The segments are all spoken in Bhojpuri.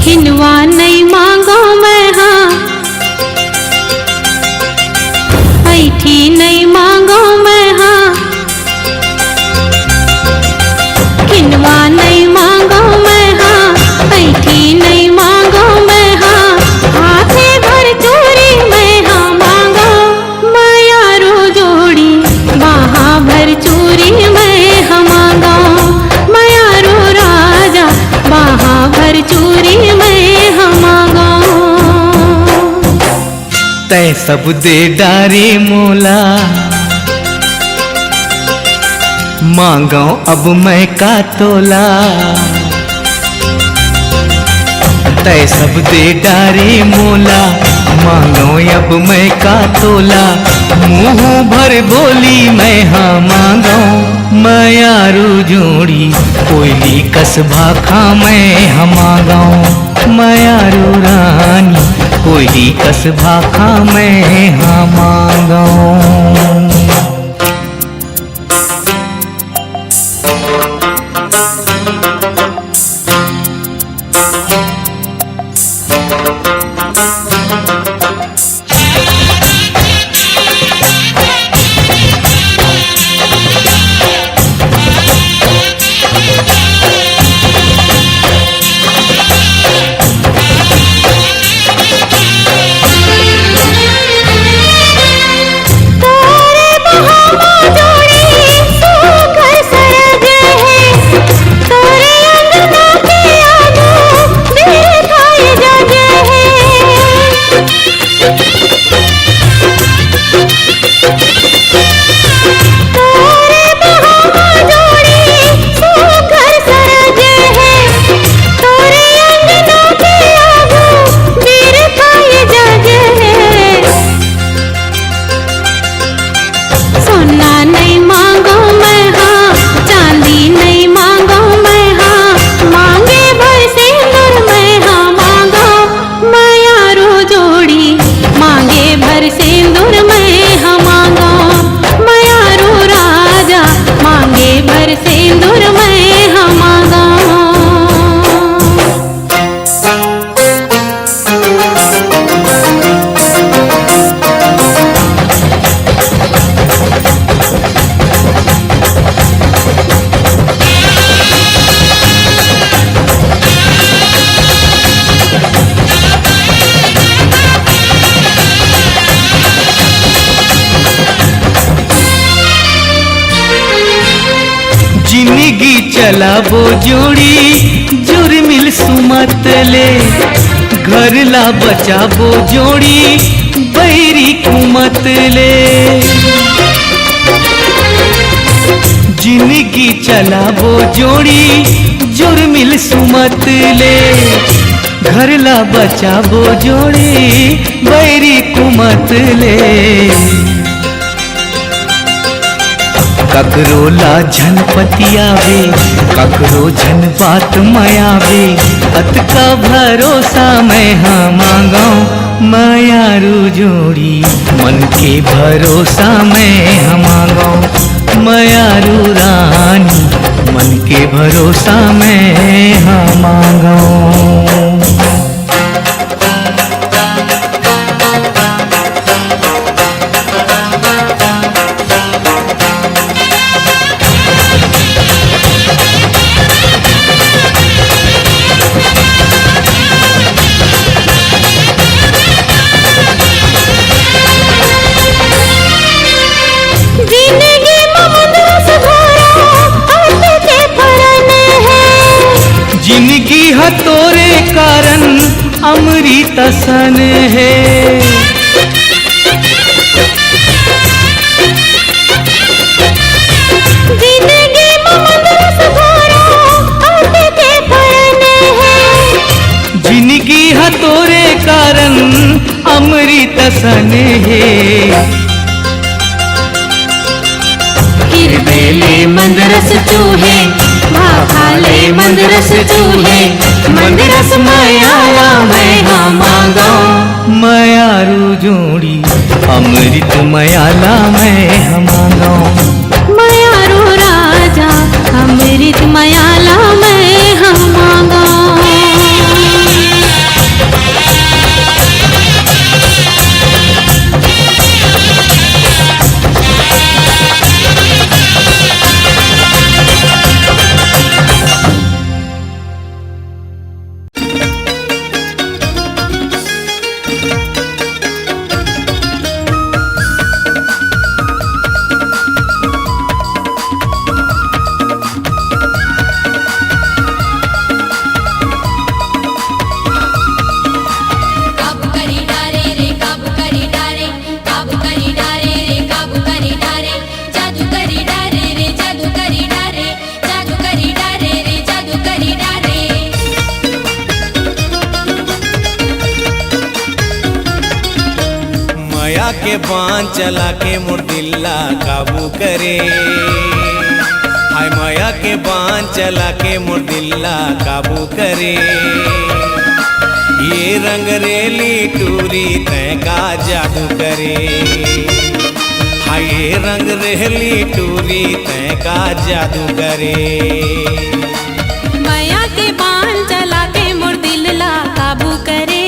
किनवा नहीं मांगो मैं हाँ, ऐठी नहीं मांगो मैं हाँ, किनवा नहीं मांगो मैं हाँ, ऐठी नहीं मांगो मैं हाँ, हाथे भर चूरी मैं हाँ मांगो, मायारू जोड़ी बाहा भर चूरी मैं हाँ मांगो, मायारू राजा बाहा भर चूरी मैं हाँ मांगो। तै सब दे डारे मोला, मांगो अब मैं का तोला। तै सब दे डारे मोला, मांगो अब मैं का तोला। मुँह भर बोली मैं हाँ मांगो, मायारू जोड़ी कोयली कस भाखा मैं हाँ मांगो, मायारू रानी कोयली कस भाखा मैं हाँ मांगो। जिंदगी चलाबो जोड़ी जुर्मिल सुमत ले, घर ला बचाबो जोड़ी बैरी कुमत ले। जिंदगी चलाबो जोड़ी जुर्मिल सुमत ले, घर ला बचाबो जोड़ी बैरी कुमत ले। ककरो ला झन पतियावे, ककरो झन बात मयावे, अत का भरोसा मैं हाँ मांगो, मायारू जोड़ी मन के भरोसा मैं हाँ मांगो, मायारू रानी मन के भरोसा मैं हाँ मांगो। जिंदगी हतोरे कारण अमृत सन है, जिंदगी ममरस भरा अमृत फरन है, जिंदगी हतोरे कारण अमृत सन है। हिरदेले मंदरस चूहे, भाले मंदरस चूहे, मंदरस मायाला मैं हाँ मांगो, मायारू जोड़ी अमृत मायाला मैं हाँ मांगो, मायारू राजा अमृत मायाला मैं हाँ मांगो। माया के बाण चला के मोर दिल्ला काबू करे। हाय माया के बाण चला के मोर दिल्ला काबू करे। ये रंग रेली टूरी तय का जादू करे। हाय ये रंग रेली टूरी तय का जादू करे। माया के बाण चला के मोर दिल्ला काबू करे।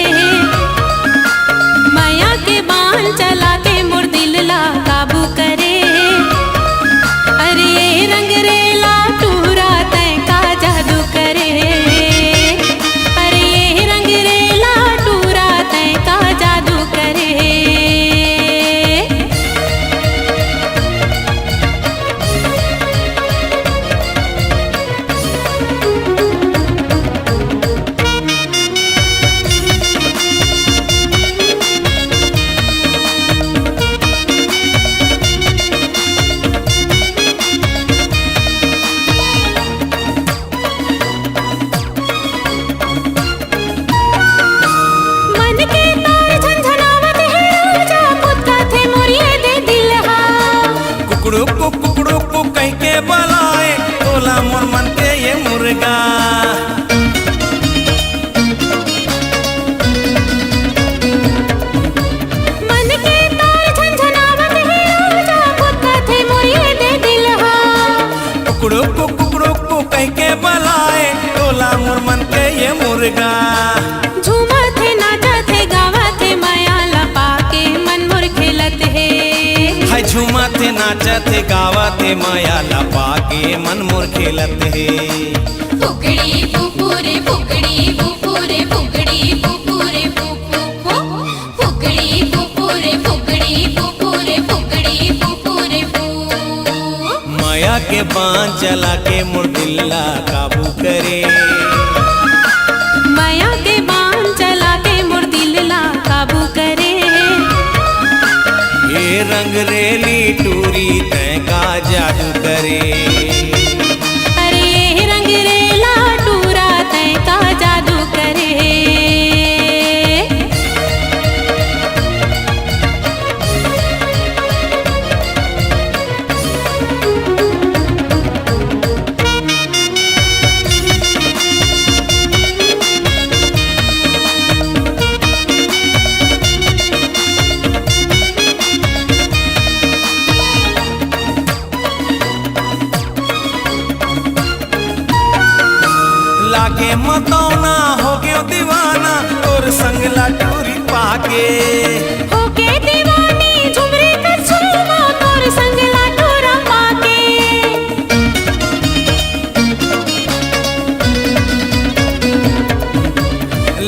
माया के बाण चला के मोर दिल्ला काबू करे। अरे ये रंग रेला टूरा तय का जादू करे। अरे ये रंग रेला टूरा तय का जादू करे। मन के तार झंझनावत है राजा पुत्ता थे मोरिए दे दिलहा। कुकड़ू को कह के बलाए तोला मोर मन के ये मुर्गा। मन के तार झंझनावत है राजा पुत्ता थे मोरिए दे दिलहा। कुकड़ू को कह के बलाए तोला मोर मन के ये मुर्गा। झूमा थे नाचा थे गावा थे माया लपा के मन मोर खेलत है। हाय झूमा थे नाचा थे गावा थे माया लपा के मन मोर खेलत है। फुकड़ी फुफुरे फुकड़ी फुफुरे फुकड़ी फुफुरे फुफु फुकड़ी फुफुरे फुकड़ी फुफुरे फुकड़ी फुफुरे फु। माया के बाण चला के मोर दिल्ला काबू करे। माया के बाण चला के मोर दिल्ला काबू करे। ये रंग रेली टूरी तय का जादू करे। अरे ये रंग रेला टूरा तय का जादू करे। लागे मतौना हो गयो दीवाना और संग लाटूरी पाके। होके दीवानी झुमरे का झूमा तोर संग लाटूरा पाके।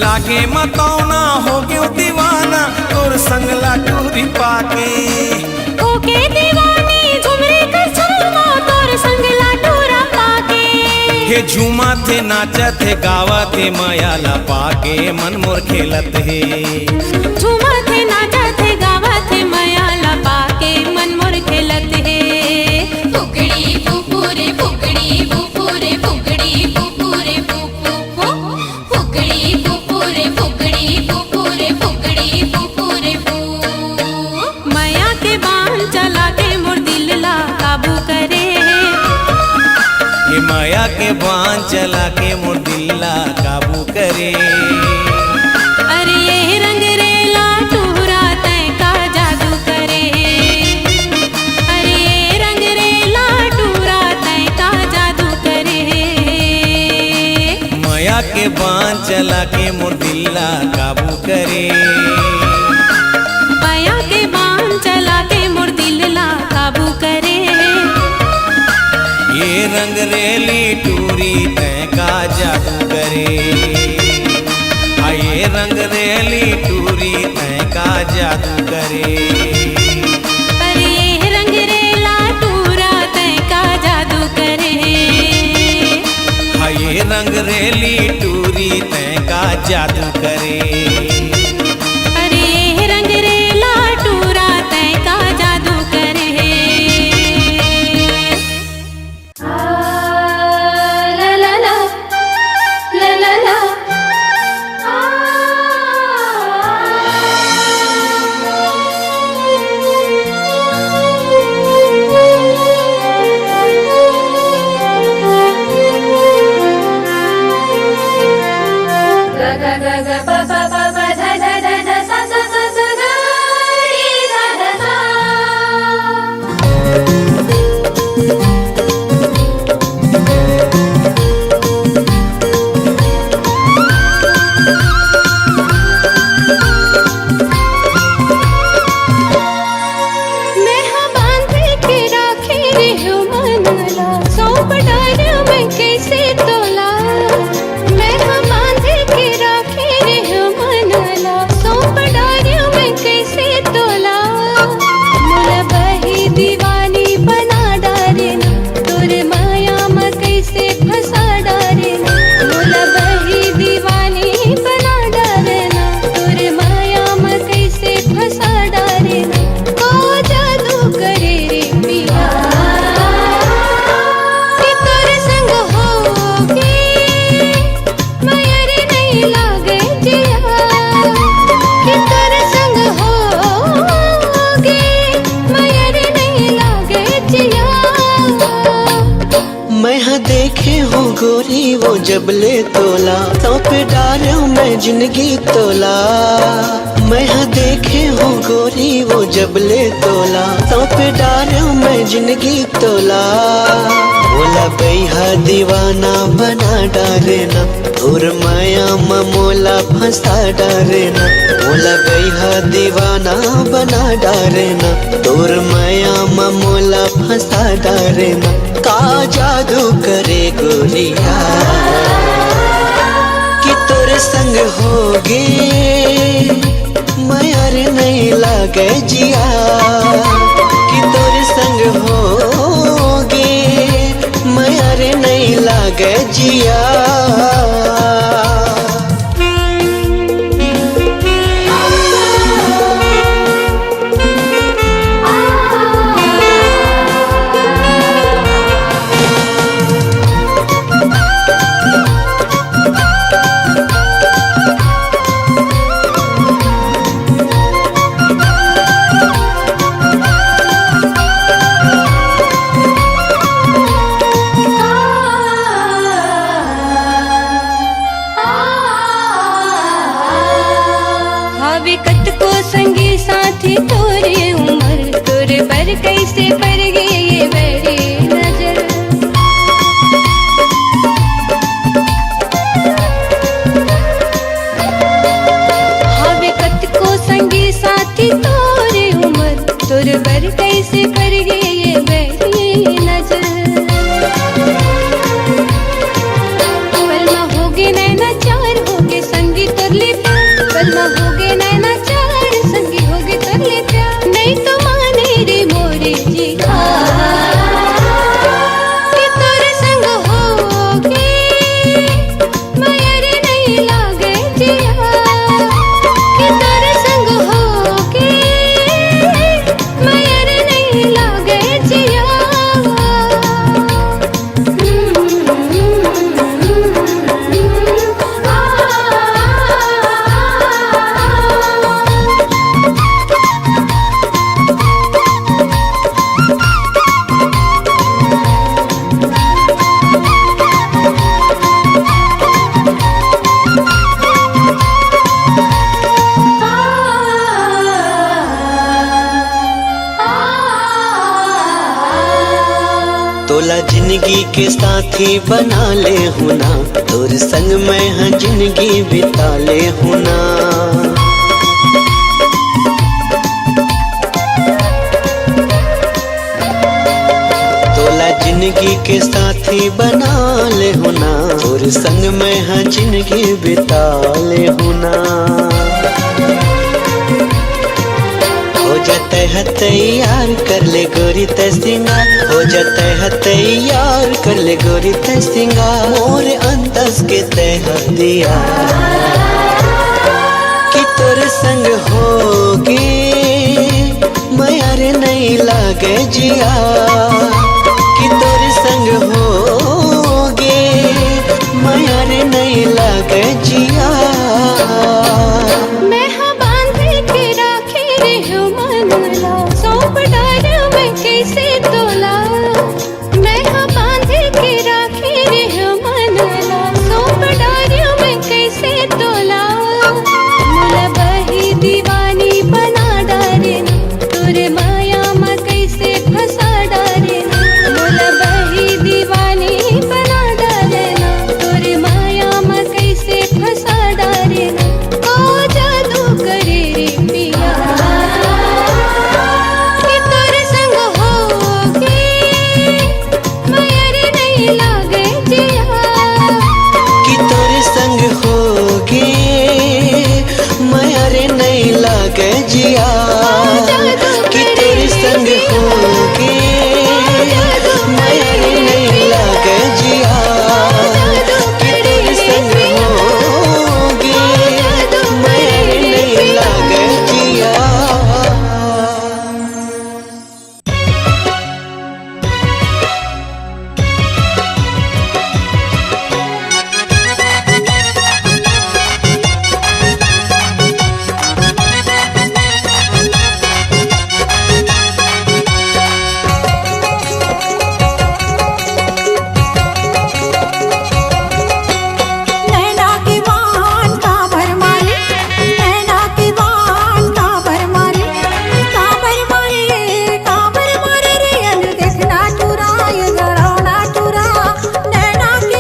लागे मतौना हो गयो दीवाना और संग लाटूरी पाके। होके दीवानी झुमरे का झूमा तोर संग लाटूरा पाके। हे झूमा थे नाचा थे गावा थे माया लपा के मन मोर खेलत है। झूमा थे नाचा थे गावा थे माया लपा के मन मोर खेलत है। फुकड़ी फुफुरे फुकड़ी फुफुरे फुकड़ी फुफुरे फुफु फुकड़ी फुफुरे फुकड़ी फुफुरे फुकड़ी फुफुरे फु। माया के बाण चला के मोर दिल्ला काबू करे। ये माया के बाण चला के मोर दिल्ला काबू करे। अरे ये रंग रेला टूरा तय का जादू करे। अरे ये रंग रेला टूरा तय का जादू करे। माया के बाण चला के मोर दिल्ला काबू करे। माया के बाण चला के मोर दिल्ला काबू करे। ये रंग रेली टूरी तय का जादू करे। ये रंग रेली टूरी तय का जादू करे। अरे ये रंग रेला टूरा तय का जादू करे। ये रंग रेली टूरी तय का जादू करे। अरे ये रंग रेला टूरा तय का जादू करे। ला ला ला ला ला ला ग ग ग प प प प ध ध ध ध स स स स ग रि ध ध सा। गोरी वो जबले तोला तो पे डालो मैं जिंदगी तोला। मैं देखे हूँ गोरी वो जबले तोला तो पे डालो मैं जिंदगी तोला। बोला बैहा दीवाना बना डालेना और माया ममोला फंसा डालेना। बोला बैहा दीवाना बना डालेना और माया ममोला फंसा डालेना। का जादू करे गोरिया कि तोरे संग होगे मयार नहीं लागे जिया। कि तोरे संग होगे मयार नहीं लागे जिया। कैसे पर गई ये मेरी नजर। हवे कत को संगी साथी तोरे उम्र तोरे पर कैसे पर गई ये मेरी नजर। पलमा होगे नैना चार होगे संगी तुरले प्यार। पलमा होगे नैना चार संगी होगे तुरले प्यार। नहीं तो माने रे मोरे जी कि तोरे संग होगे मयार नहीं लागे जिया। कि तोरे संग होगे मयार नहीं लागे जिया। तोला जिंदगी के साथी बना ले हुना तोर संग मैं हाँ जिंदगी बिता ले हुना। तोला जिंदगी के साथी बना ले हुना तोर संग मैं हाँ जिंदगी बिता ले हुना। हो जाते है तैयार कर ले गोरी ते सिंगार। हो जाते है तैयार कर ले गोरी ते सिंगार। मोरे अंदाज के तह दिया कि तोरे संग होगे मयार नहीं लागे जिया। कि तोरे संग होगे मयार नहीं लागे जिया। सौंप डालो मैं कैसे तोला। मैं हाँ बांधे के राखे रे मनला। सौंप डालो मैं कैसे तोला। जिया कि तेरे संग होगे माया नहीं लागे जिया कि तेरे संग होगे माया नहीं लागे जिया। नैना के बान का भर मारे, नैना के बान का भर मारे, काबर मारे रे अन देखना टूरा ये गड़ौना टूरा। नैना के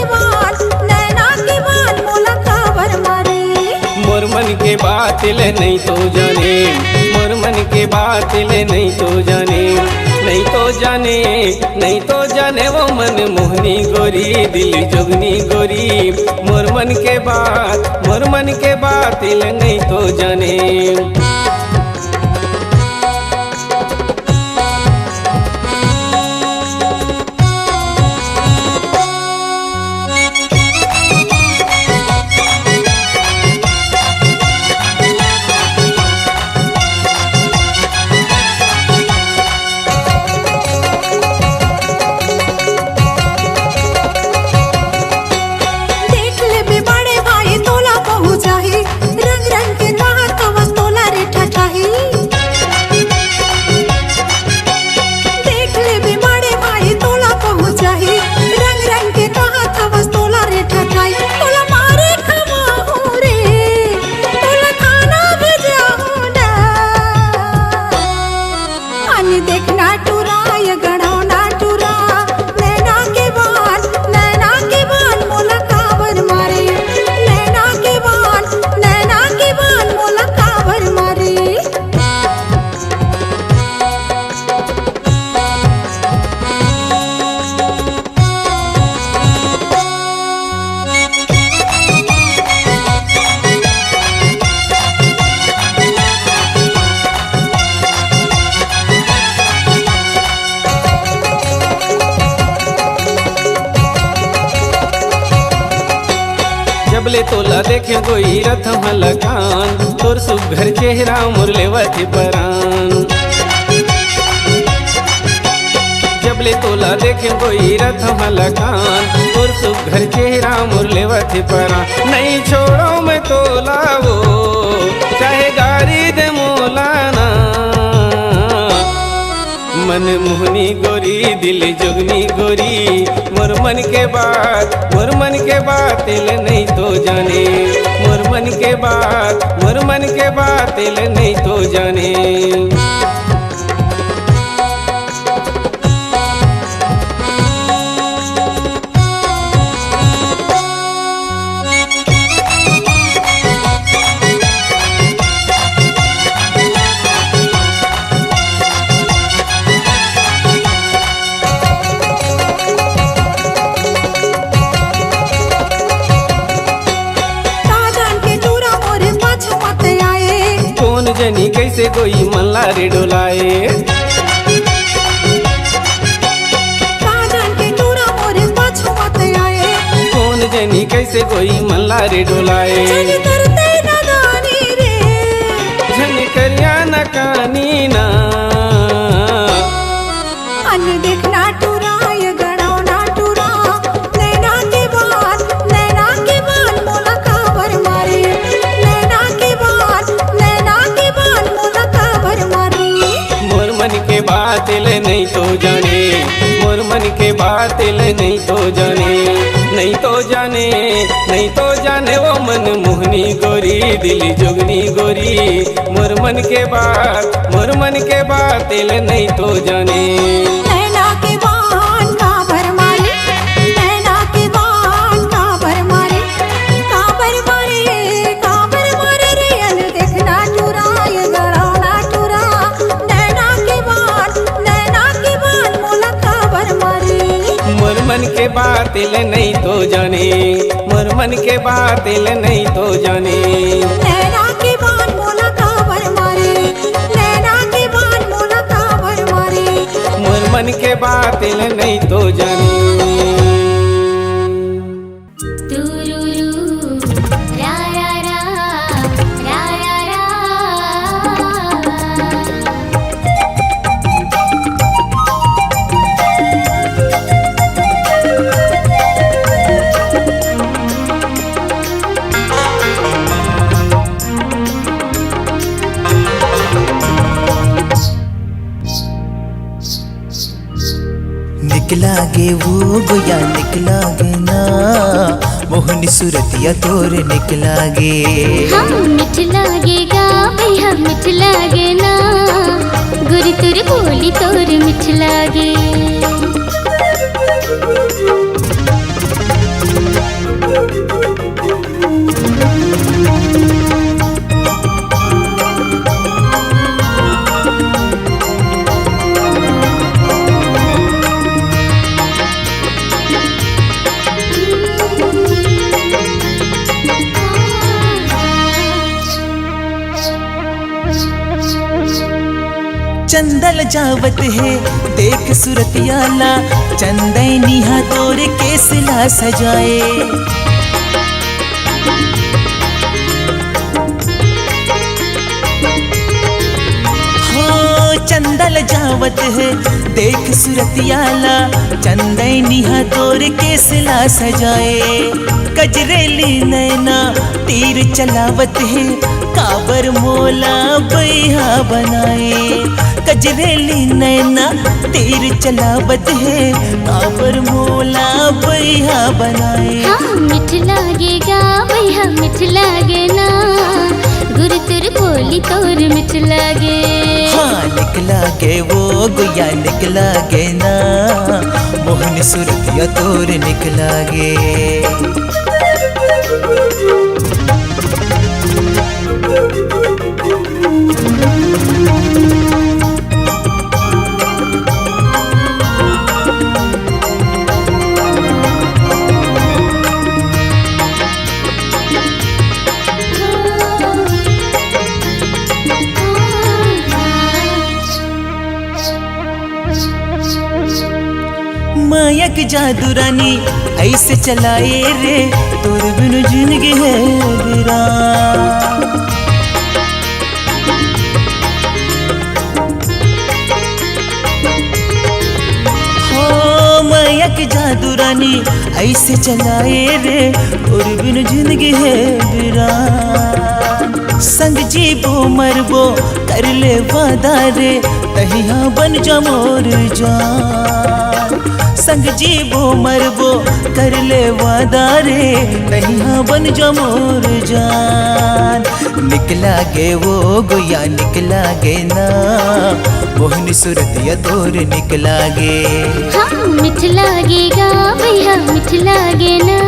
बान मोला काबर मारे। मोर मन के बात ले नहीं तो जाने, मोर मन के बात ले नहीं तो जाने, नहीं तो जाने, नहीं तो जाने वो मन मोहनी गोरी दिल जोगनी गोरी। मोर मन के बात ले नहीं तो जाने। देख ले बे बड़े भाई तोला पहु जाही, रंग रंग के राहत वस तोला रे ठठाही। देख ले बे बड़े भाई तोला पहु जाही, रंग रंग के राहत वस तोला रे ठठाही। तोला मारे खमाहू रे, तोला खाना भेजाहू ना। अन देखना टूरा ये गड़ौना टूरा। नैना के बान मोला काबर मारे, नैना के बान मोला काबर मारे। जबले तोला देखे कोई रथ लगान, तोर सुघर चेहरा मोर लेवत परान। जबले तोला देखे कोई रथ लगान, तोर सुघर चेहरा मोर लेवत परान। नहीं छोड़ो मैं तोला वो चाहे गारी दे मोलाना। मन मोहनी गोरी दिल जोगनी गोरी। मोर मन के बात ले नहीं तो जाने, मोर मन के बात ले नहीं तो जाने। ताजान के टूरा मोरे पाछू मत आए, कौन जनी कैसे कोई मल्ला रे डोलाए। ताजान के टूरा मोरे पाछू मत आए। कौन जनी कैसे कोई मल्ला रे डोलाए। चली करते नादानी रे, झन करिया न कानी ना। अन देखना टूरा ये गड़ौना टूरा। नैना के बान मोला काबर मारे, नैना के बान मोला काबर मारे। मोर मन के बात ले नहीं तो जाने, मोर मन के बात ले नहीं तो जाने, नहीं तो जाने, नहीं तो जाने वो मन मोहनी गोरी दिल जोगनी गोरी। मोर मन के बात ले नहीं तो जाने। नैना के बान काबर मारे, नैना के बान काबर मारे, काबर मारे रे अन देखना टूरा ये गड़ौना टूरा। नैना के बान मोला काबर मारे। मोर मन के बात ले नहीं तो जाने, मोर मन के बात ले नहीं तो जाने। नैना के बान मोला काबर मारे, मन के बात नहीं तो जाने। निकला गे वो गोया निकला गे ना, मोहनी सूरतिया तोर निकला गे। हम मिठ लागेगा भैया मिठ लागे ना, गुरी तुर बोली तोर मिठ लागे। चंदल जावत है देख सुरतियाला, चंदैनिहा तोरे केसला सजाए। हो चंदल जावत है देख सुरतियाला, चंदैनिहा तोरे केसला सजाए। कजरेली नैना तीर चलावत है, काबर मोला बैहा बनाए। कजरेली नैना तीर चलावत है, काबर मोला बैहा बनाए। हाँ मिठ लागेगा भैया मिठ लागे ना, गुरु तुर बोली तोर मिठ लागे। हाँ निकला गे वो गोया निकला गे ना, मोहन सुरतिया तोर निकला गे। माया की जादू रानी ऐसे चलाए रे, तोर बिन जिंदगी है वीरान। हो माया की जादू रानी ऐसे चलाए रे, तोर बिन जिंदगी है वीरान। संग जीबो मरबो कर ले वादा रे, तहिया बन जा मोर जान। संग जीबो मरबो कर ले वादा रे, तहिया बन जा मोर जान। निकला गे वो गोया निकला गे ना, मोहनी सूरतिया तोर निकला गे। हाँ मिठ लागेगा भैया मिठ लागे ना,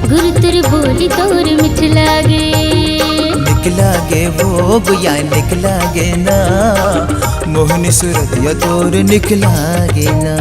गुरु तुर बोली तोर मिठ लागे। निकला गे वो गोया निकला गे ना, मोहनी सूरतिया तोर निकला गे ना।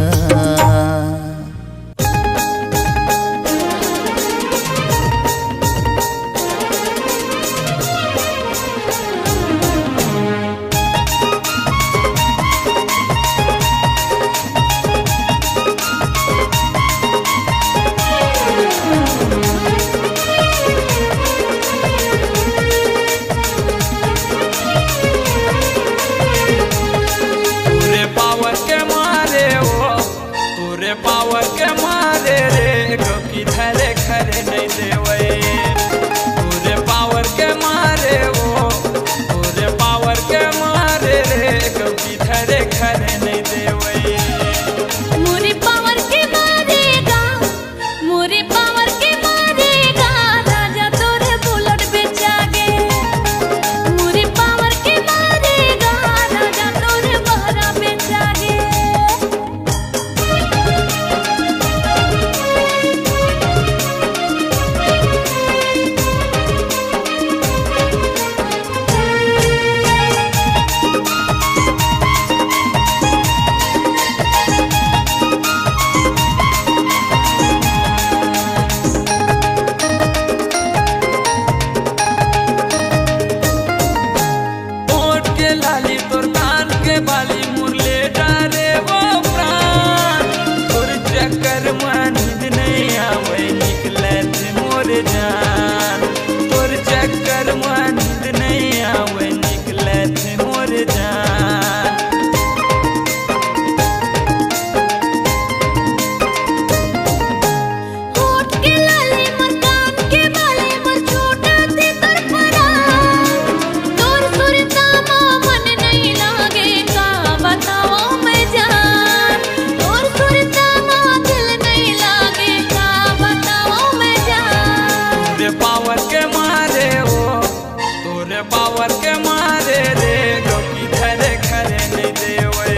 पावर के मारे रे गोपी धरे खरे नहीं देवे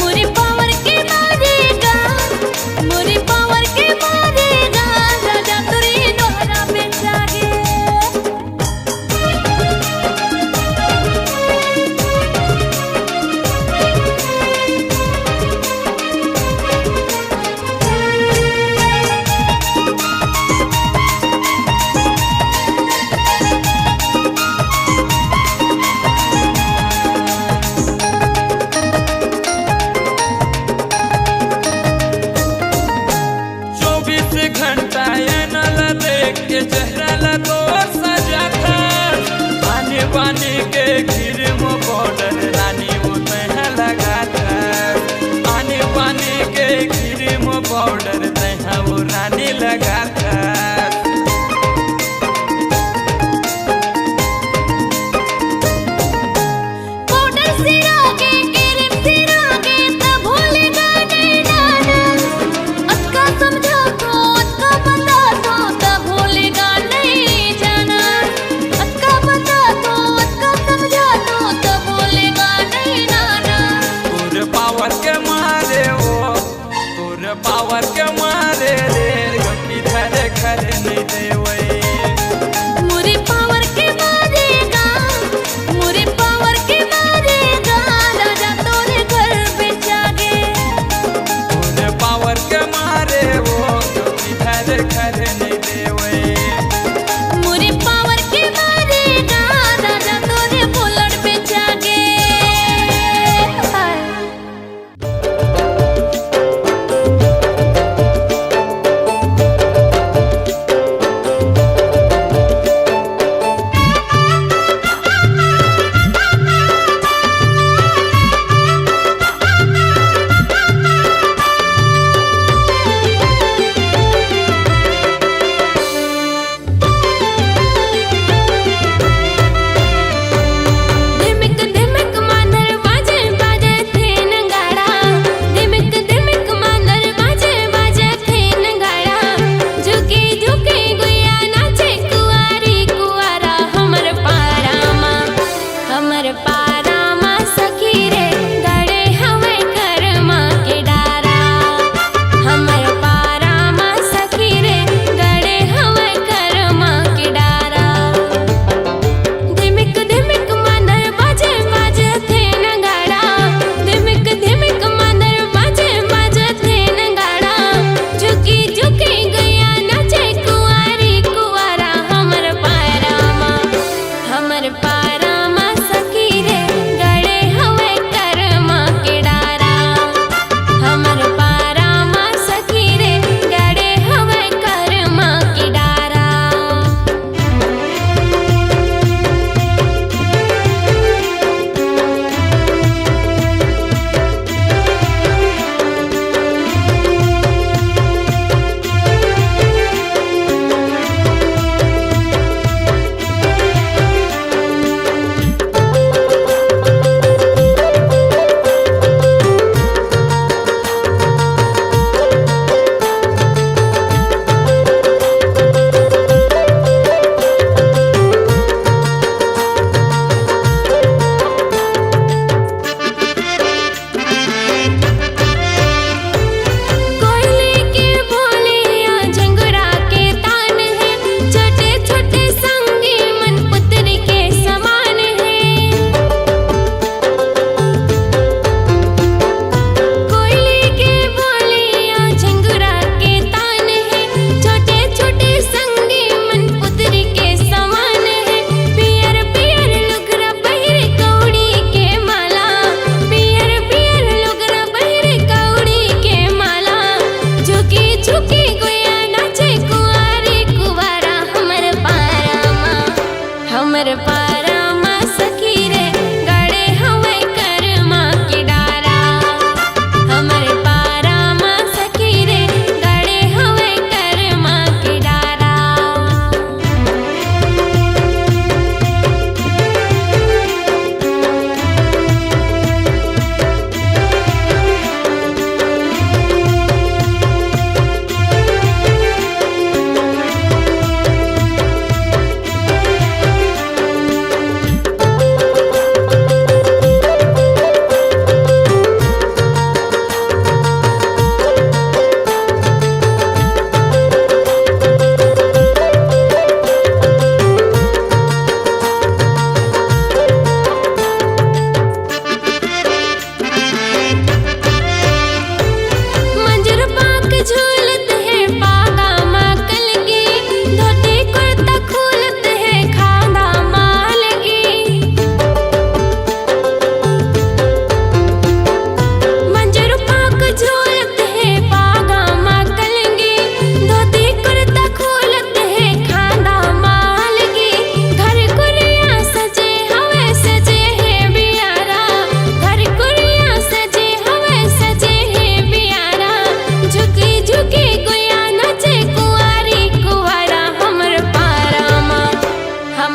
मोरे पावर के मारेगा मोरे पावर के मारेगा राजा तुरी दोहरा पे जागे घंटा ये नल देख के चेहरा लगो सजा था आने बाने के घिर मो बॉर्डर रानी वो तह लगा था आने बाने के घिर मो बॉर्डर तह वो रानी लगा था पावर के मारे रे गोपी धरे खरे नहीं देवे मोरे पावर के मारेगा मोरे पावर के मारेगा राजा तोरे घर पे जागे मोरे पावर के मारे वो गोपी धरे खरे नहीं देवे मोरे पावर के मारेगा राजा तोरे बुलेट पे जागे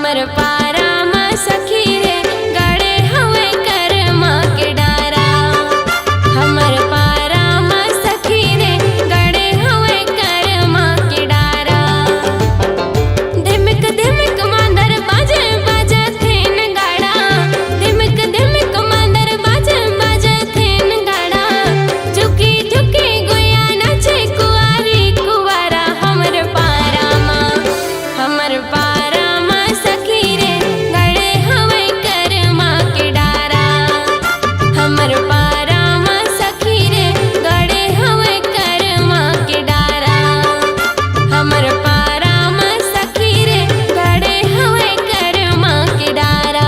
हमर पारा मा सखी रे गड़े हवे करमा के डारा हमर पारा मा सखी रे गड़े हवे करमा के डारा धिमक धिमक मांदर बाजे बाजे थेन गाड़ा धिमक धिमक मांदर बाजे बाजे थेन गाड़ा झुकी झुकी गोया नाचे कुआरी कुवारा हमर पारा मा सखी रे गड़े हवे करमा के डारा हमर पारा मा सखी रे गड़े हवे करमा के डारा हमर पारा मा सखी रे गड़े हवे करमा के डारा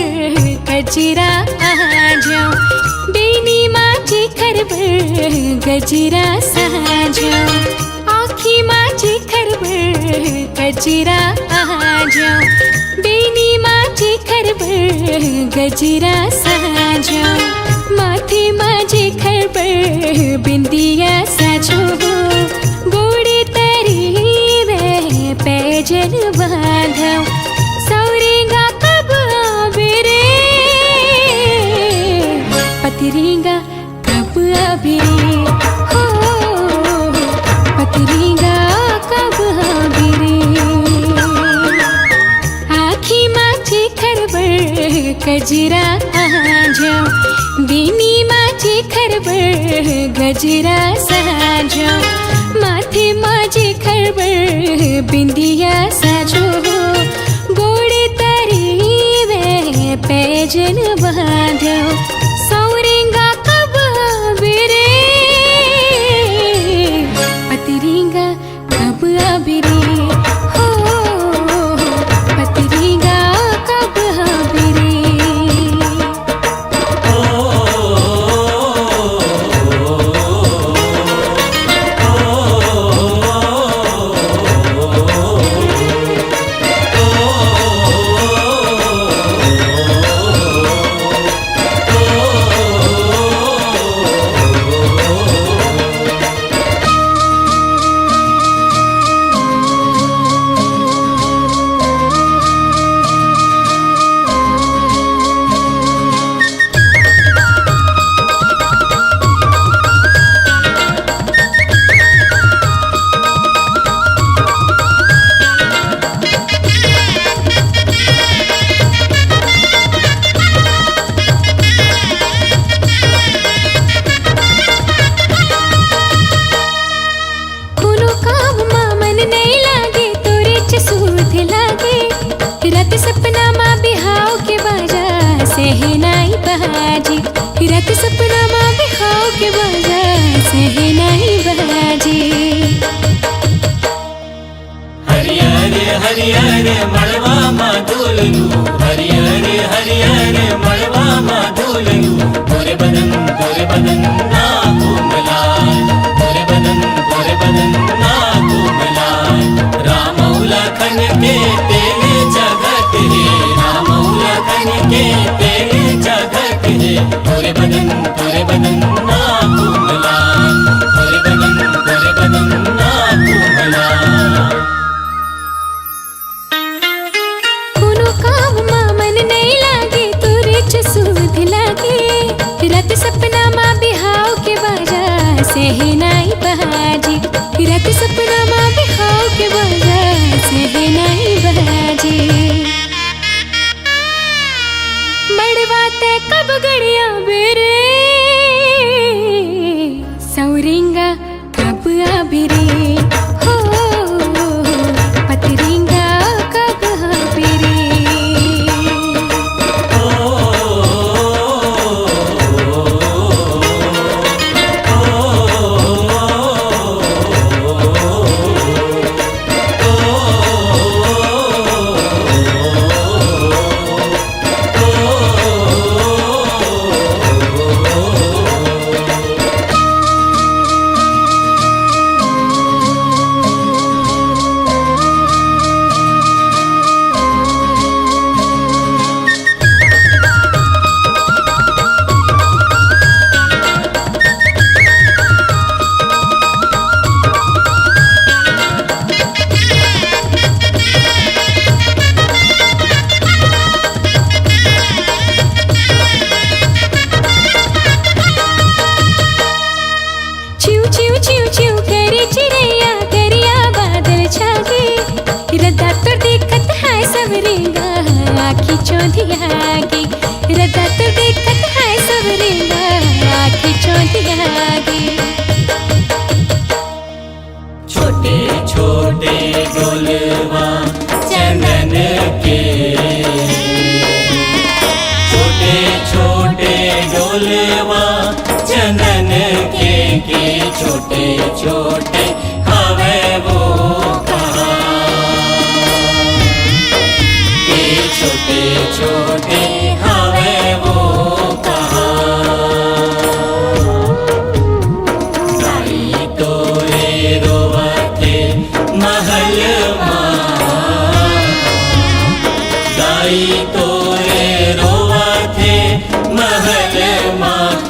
गजरा आजा बेनी माची खरबर गजरा साजा आँखी माची खरबर गजरा आजा बेनी माची खरबर गजरा साजा माथे माची खरबर बिंदिया साजो गोड़ी तरी वे पैजन बांधो सौरेगा कब आबेरे पतरेगा कब आबेरे हो पतरेगा कब आबेरे आँखी माची खरबर गजरा आजा बेनी माची खरबर गजरा साजा माथे माची खरबर बिंदिया साजो गोड़े तरी वे पैजन बांधो सौरेगा कब आबेरे पतरेगा कब आबेरे हो पतरेगा कब आबेरे रत सपना माँ बिहाव के बाजा सहनाई बहाजी रत सपना माँ बिहाव के बाजा सहनाई बहाजी हरियर मड़वा माँ डोलू हरियर मड़वा माँ डोलू तोरे बदन ना कोमलाय तोरे बदन ना कोमलाय रामौला खन के तेरे जगत रे रामौला खन के तेरे गोरे बदन ना घूमला, गोरे बदन ना घूमला। कोनो काम मा मन नहीं लागे तोरे चसूद लागे, रात सपना मा बिहाव के बाजा से ही नहीं बहाजी, रात सपना मा बिहाव के बाजा से ही नहीं बहाजी। मड़वाते कब गड़िया बेरे, सौरिंगा कब आबिरे, हो पतरिंगा कब आबिरे। रदा तो देखत है सबरेंगा आँखें चौंधियागी। छोटे छोटे डोलवा चंदन के, छोटे छोटे डोलवा चंदन के छोटे छोटे हवे वो छोटे छोटे हवे वो दाई तोरे रोवते महल दाई तोरे रोवते महल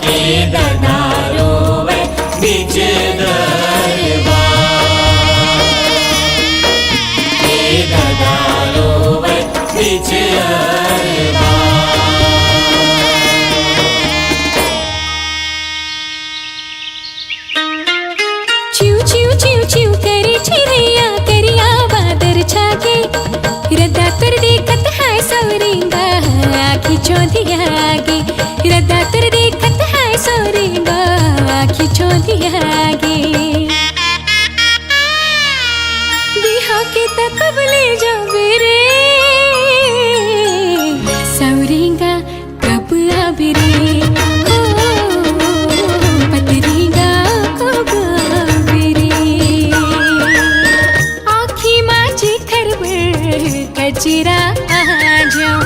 के दादा रोवे बीच दरबार के दादा रोवे बीच चिव चिव चिव चिव करे चिड़ैया करिया बादर छाके, रदा तर देखत है सौरिंगा आँखी चौंधियागी, रदा तर देखत है सौरिंगा आँखी चौंधियागी। बिहा के तक कब ले जाओगे रे, सौरिंगा कब आबिरे, हो पतरिंगा कब आबिरे। आँखी माची खरबर गजरा आ जाओ,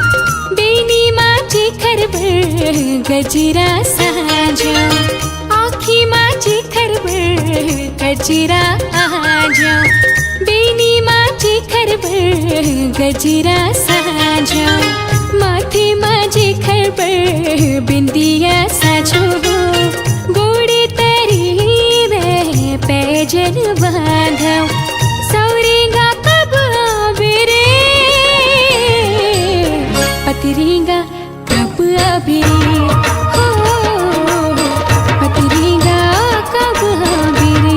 बेनी माची खरबर गजरा सा जाओ, आँखी माची खरबर गजरा आ जाओ, बेनी माची खरबर गजरा सा जाओ, माथे माजे खरबर बिंदिया साजो, गोड़े तरी में पैजन बांधाओ, सौरेंगा कब आबिरे, पतरिंगा कब आबिरे, हो पतरिंगा कब आबिरे।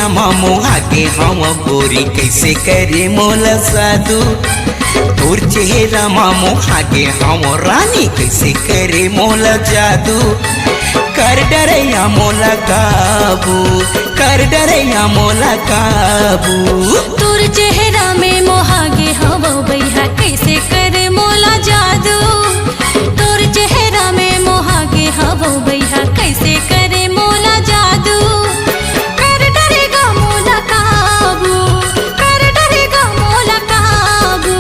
रामा मोहा के हम गोरी कैसे करे मोला साधु तोर चेहरा मोहा के हम रानी कैसे करे मोला जादू कर डरैया मोला काबू कर डरैया मोला काबू तोर चेहरा में मोहागे हवा बैहा कैसे करे मोला जादू तोर चेहरा में मोहागे हवा बैहा कैसे करे मोला जादू कर डरेगा मोला काबू कर डरेगा मोला काबू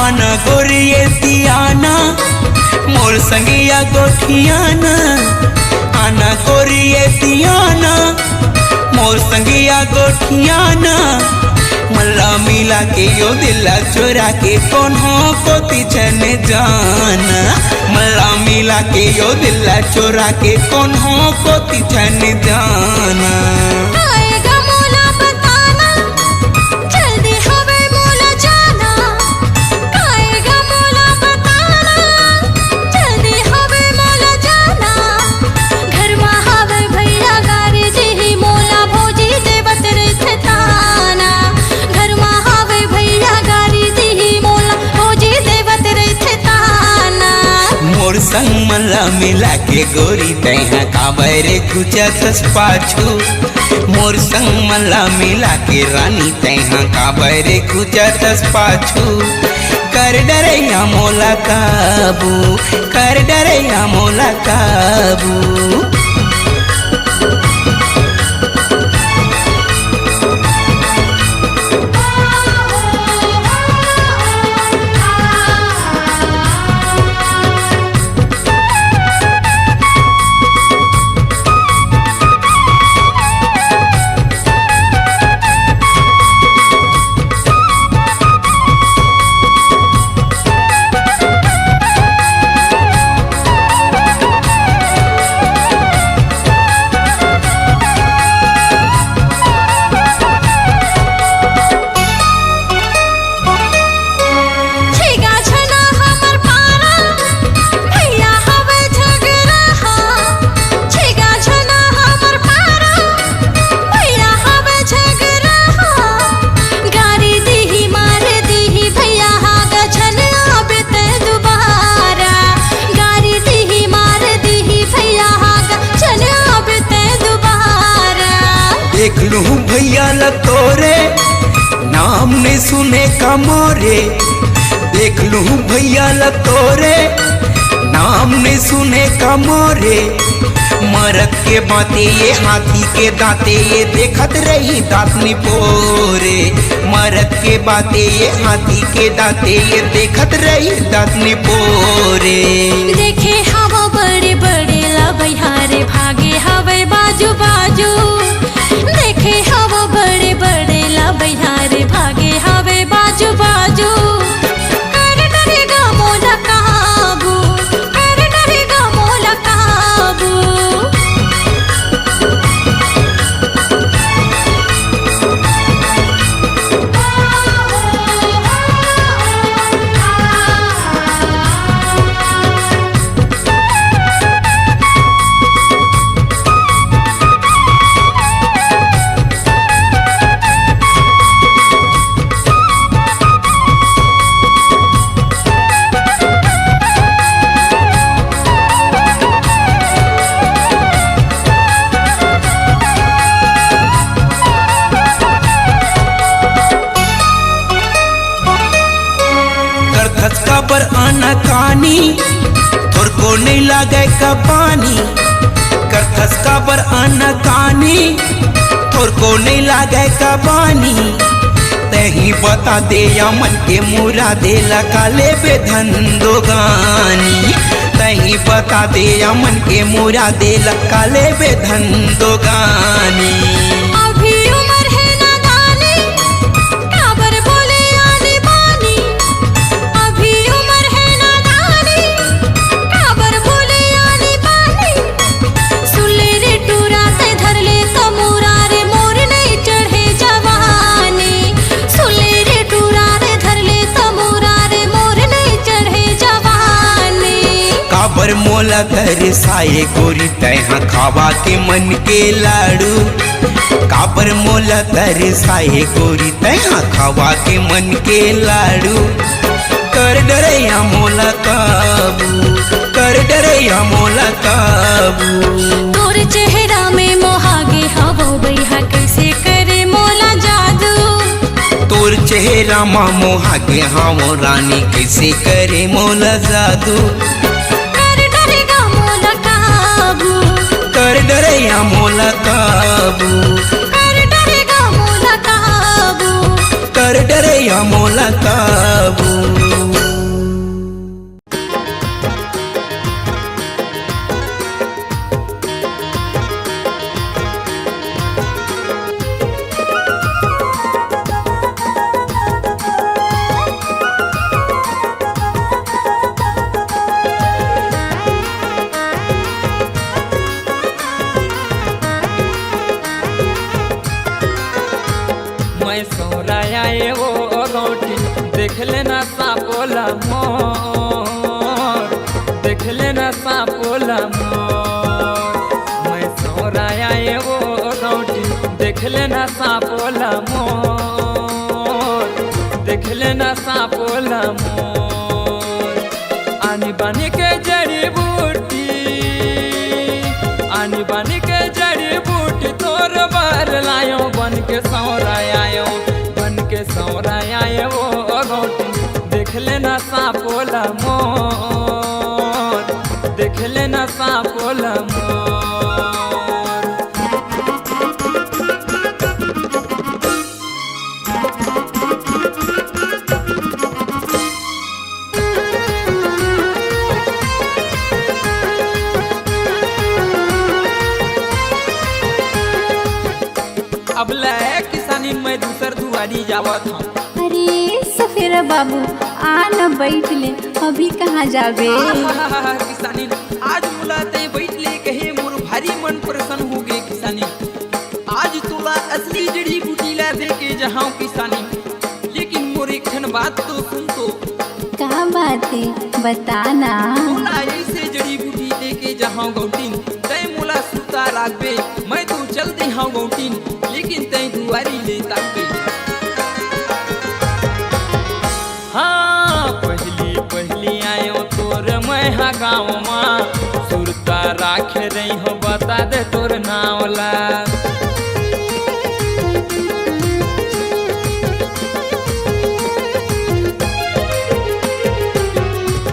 आना गोरिये दियाना मोर संगिया गोठियाना आना गोरिये दियाना मोर संगिया गोठियाना मल्ला मिला के यो दिला चुरा के कौन हो को तिछन जाना मल्ला मिला के यो दिला चुरा के कौन हो को तिछन जाना आएगा मोला बताना जल्दी हवे मोला जाना आएगा मोला बताना जल्दी हवे मोला जाना घर में हवे भैया गारी जी मोला भोजी देवत रहे ताना घर में हवे भैया गारी जी मोला भोजी देवत रहे ताना मोर संग मल्ला मिला के गोरी तैहा काबरे खुचस पाछू मोर संग मल्ला मिला के रानी तैहा काबरे खुचस पाछू कर डरैया मोला काबू कर डरैया मोला काबू छिगा छना हमर पारा भैया हवे झगड़ा छिगा छना हमर पारा भैया हवे झगड़ा गारी दीही मार दीही भैया हागा छन आबे ते दोबारा गारी दीही मार दीही भैया हागा छन आबे ते दोबारा देख लूं भैया ल तोरे नाम ने सुने का मोरे देख लूं भैया ल तोरे नाम ने सुने का मोरे मरद के बाते ये हाथी के दांते ये देखत रही दांत निपोरे मरद के बाते ये हाथी के दांते ये देखत रही दांत निपोरे देखे हवा बड़े बड़े ला बहारे भागे हवे बाजू बाजू देखे हवा बड़े बड़े ला बहारे भागे हवे बाजू बाजू कर डरेगा मोला काबू कर डरेगा मोला काबू खचका पर आना कानी थोर को नहीं लागे का पानी कर खसका पर आना कानी थोर को नहीं लागे का पानी तही बता दे या मन के मुरा दे काले बेधन दो गानी तही बता दे या मन के मुरा दे काले बेधन दो गानी अभी उम्र है नादानी काबर बोले आनी बानी अभी उम्र है नादानी काबर बोले आनी बानी सुले रे टूरा से धर ले कमूरा रे मोर नहीं चढ़े जवानी सुले रे टूरा रे धर ले कमूरा रे मोर नहीं चढ़े जवानी काबर मोला तरसाए गोरी तैहा खावा के मन के लाड़ू काबर मोला तरसाए गोरी तैहा खावा के मन के लाड़ू कर डरैया मोला काबू कर डरैया मोला काबू तोर चेहरा में मोहागे हवो बैहा कैसे करे मोला जादू तोर चेहरा मा मोहागे हावो रानी कैसे करे मोला जादू कर डरेगा मोला काबू कर डरैया मोला काबू कर डरेगा मोला काबू कर डरैया मोला काबू मैं सोराया वो गौटी देख लेना सापोला मोर देख लेना सापोला मोर मैं सोराया वो गौटी देख लेना सापोला मोर देख लेना सापोला मोर आनी बानी के जड़ी बूटी आनी बानी के जड़ी बूटी तोर बार लायो बन के सौराया बन के सौराया वो गौटी देख लेना सापोला मोर देख लेना सापोला मोर अब ले किसानी मैं दूसर दुआरी जावत हूँ अरे सफेरा बाबू आ न बैठ ले अभी कहाँ जाबे किसानी आज मुलाते बैठ ले कहे मोर भारी मन प्रसन्न हो गए किसानी आज तोला असली जड़ी बूटी ला दे के जहाँ किसानी लेकिन मोर एक ठन बात तो सुन तो क्या बात है बताना तोला ऐसे जड़ी बूटी दे के जहाँ गौटीन तय मोला सुता राखबे मैं तो चल दे हाँ गौटीन लेकिन तय दुआरी ले ताकबे हाँ पहली पहली आयो तोर मैं हाँ गाँव माँ सुरता राख रही हो बता दे तोर नावला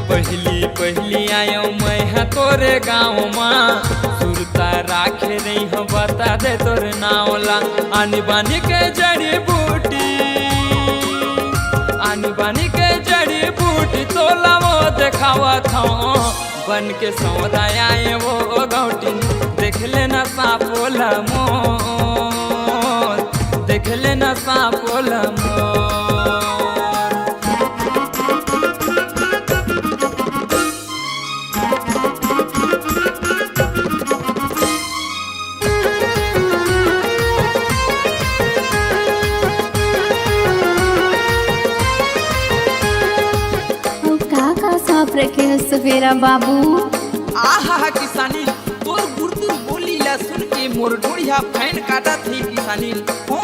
पहली पहली आयो मैं हाँ तोरे गाँव माँ सुरता राख रही हो बता दे तोर नावला आनी बानी के जड़ी बूटी आनी बानी के जड़ी बूटी तोला वो देखावा था बन के सौराया वो गौटी देख लेना सापोला मोर देख लेना सापोला मोर रखे हो सफेरा बाबू आहा किसानी तोर गुरतुर बोली ला सुन के मोर ढोड़िया फैन काटा थी किसानी हो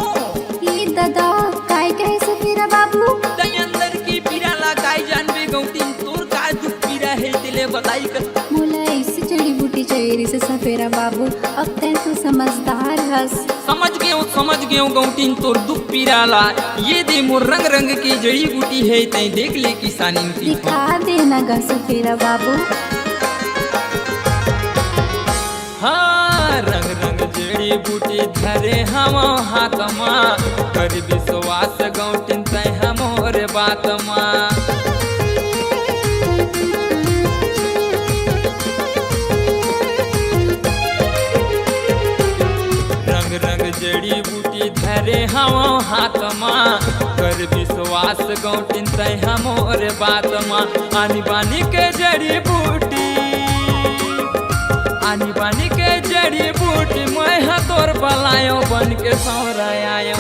ये दादा काय कहे सफेरा बाबू तय अंदर की पीरा ला काय जानबे गौतीन तोर का दुख पीरा है दिले बताई कर मोला ऐसी जड़ी बूटी चाहिए से सफेरा बाबू अब तै तो समझदार हस समझ गयो गौतीन तोर दुख पीरा ला ये दे मोर रंग रंग की जड़ी बूटी है तय देख ले किसानी की दिखा देना गा सफेरा बाबू हाँ रंग रंग जड़ी बूटी धरे हम हाथ माँ कर विश्वास गौटिन तैहा मोर बात माँ रंग रंग जड़ी बूटी धरे हवा हाथ माँ कर विश्वास गौटिन तैहा मोर बात माँ आनी बानी के जड़ी बूटी आनी बानी के जड़ी बूटी मैं तोर बलायो बन के सौरा आयो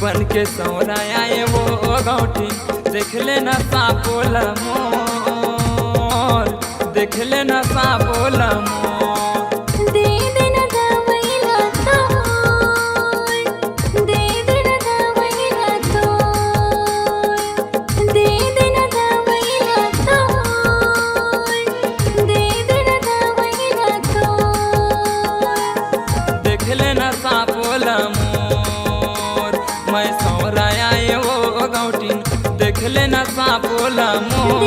बन के सौरा आए वो गौटी देख लेना सापोला मोर देख लेना सापोला मोर दे देना दवैला तोर दे देना दवैला तोर दे देना दवैला तोर दे देना दवैला तोर देख लेना सापोला मोर मैं सौरा आए वो गौटी देख लेना सापोला मोर